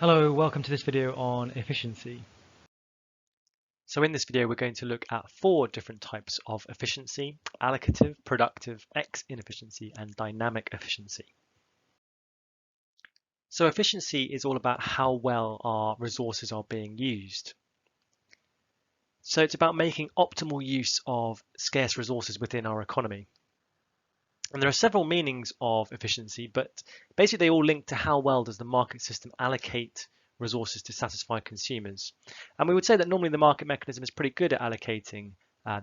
Hello, welcome to this video on efficiency. So in this video, we're going to look at 4 different types of efficiency: allocative, productive, X-inefficiency, and dynamic efficiency. So efficiency is all about how well our resources are being used. So it's about making optimal use of scarce resources within our economy. And there are several meanings of efficiency, but basically they all link to how well does the market system allocate resources to satisfy consumers. And we would say that normally the market mechanism is pretty good at allocating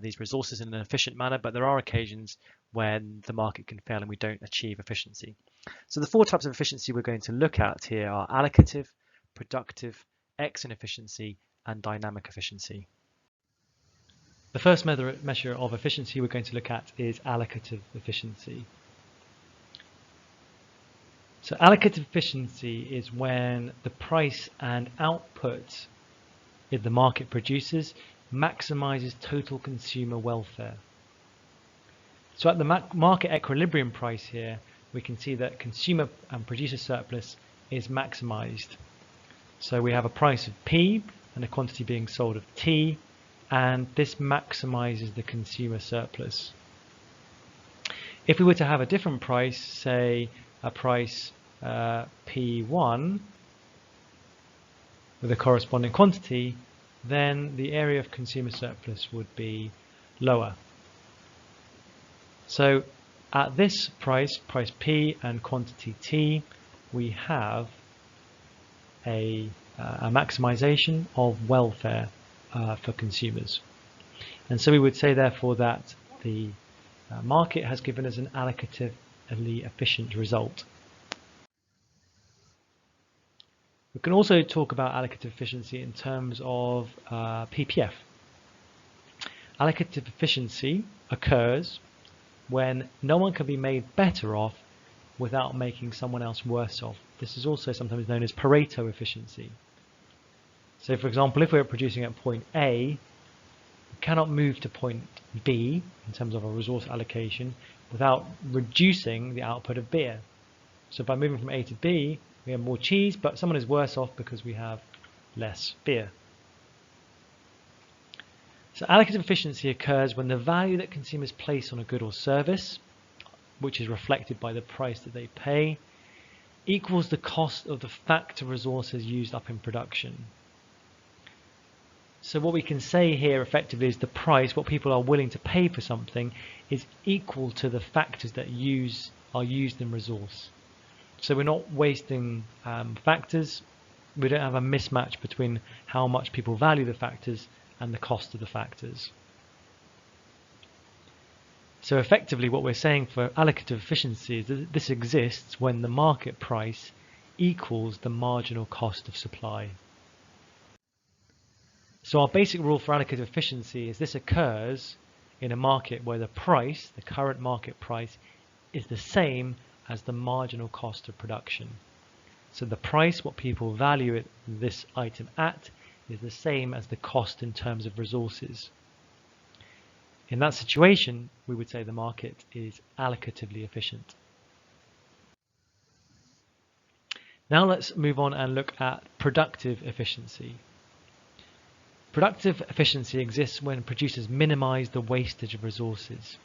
these resources in an efficient manner, but there are occasions when the market can fail and we don't achieve efficiency. So the 4 types of efficiency we're going to look at here are allocative, productive, X-inefficiency, and dynamic efficiency. The first measure of efficiency we're going to look at is allocative efficiency. So allocative efficiency is when the price and output that the market produces maximizes total consumer welfare. So at the market equilibrium price here, we can see that consumer and producer surplus is maximized. So we have a price of P and a quantity being sold of T, and this maximizes the consumer surplus. If we were to have a different price, say a price P1 with a corresponding quantity, then the area of consumer surplus would be lower. So at this price P and quantity T, we have a maximization of welfare for consumers. And so we would say therefore that the market has given us an allocatively efficient result. We can also talk about allocative efficiency in terms of PPF. Allocative efficiency occurs when no one can be made better off without making someone else worse off. This is also sometimes known as Pareto efficiency. So for example, if we're producing at point A, we cannot move to point B in terms of a resource allocation without reducing the output of beer. So by moving from A to B, we have more cheese, but someone is worse off because we have less beer. So allocative efficiency occurs when the value that consumers place on a good or service, which is reflected by the price that they pay, equals the cost of the factor resources used up in production. So what we can say here effectively is the price, what people are willing to pay for something, is equal to the factors that are used in resource. So we're not wasting factors. We don't have a mismatch between how much people value the factors and the cost of the factors. So effectively what we're saying for allocative efficiency is that this exists when the market price equals the marginal cost of supply. So our basic rule for allocative efficiency is this occurs in a market where the price, the current market price, is the same as the marginal cost of production. So the price, what people value this item at, is the same as the cost in terms of resources. In that situation, we would say the market is allocatively efficient. Now let's move on and look at productive efficiency. Productive efficiency exists when producers minimize the wastage of resources.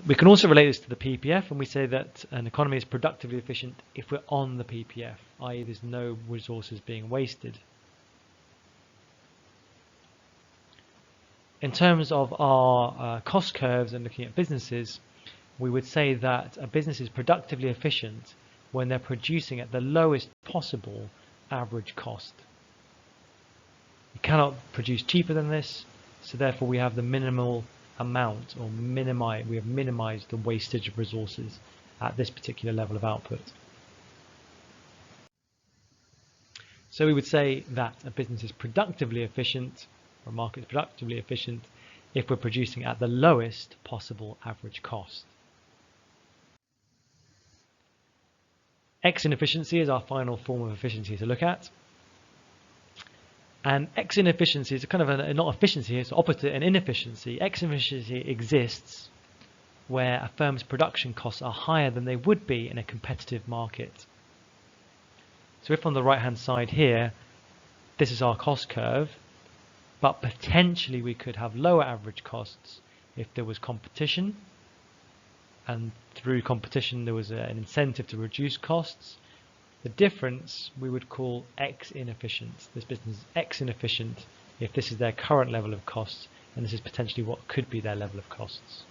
We can also relate this to the PPF, and we say that an economy is productively efficient if we're on the PPF, i.e. there's no resources being wasted. In terms of our cost curves and looking at businesses, we would say that a business is productively efficient when they're producing at the lowest possible average cost. You cannot produce cheaper than this, so therefore we have the minimal amount, or we have minimized the wastage of resources at this particular level of output. So we would say that a business is productively efficient, or a market is productively efficient, if we're producing at the lowest possible average cost. X-inefficiency is our final form of efficiency to look at. And X-inefficiency is kind of not efficiency, it's opposite an inefficiency. X-inefficiency exists where a firm's production costs are higher than they would be in a competitive market. So if on the right hand side here, this is our cost curve, but potentially we could have lower average costs if there was competition, and through competition there was an incentive to reduce costs. The difference we would call X inefficient. This business is X inefficient if this is their current level of costs, and this is potentially what could be their level of costs.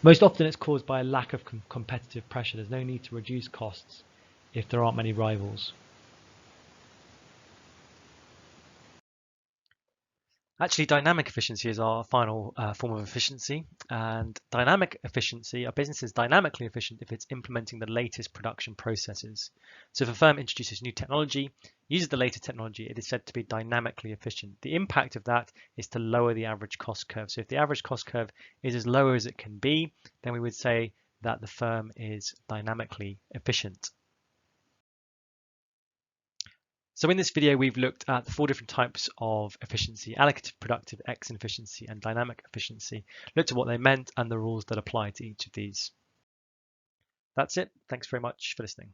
Most often it's caused by a lack of competitive pressure. There's no need to reduce costs if there aren't many rivals. Actually, dynamic efficiency is our final form of efficiency, and dynamic efficiency, a business is dynamically efficient if it's implementing the latest production processes. So if a firm introduces new technology, uses the latest technology, it is said to be dynamically efficient. The impact of that is to lower the average cost curve. So if the average cost curve is as low as it can be, then we would say that the firm is dynamically efficient. So in this video, we've looked at the 4 different types of efficiency: allocative, productive, X inefficiency, and dynamic efficiency. Looked at what they meant and the rules that apply to each of these. That's it. Thanks very much for listening.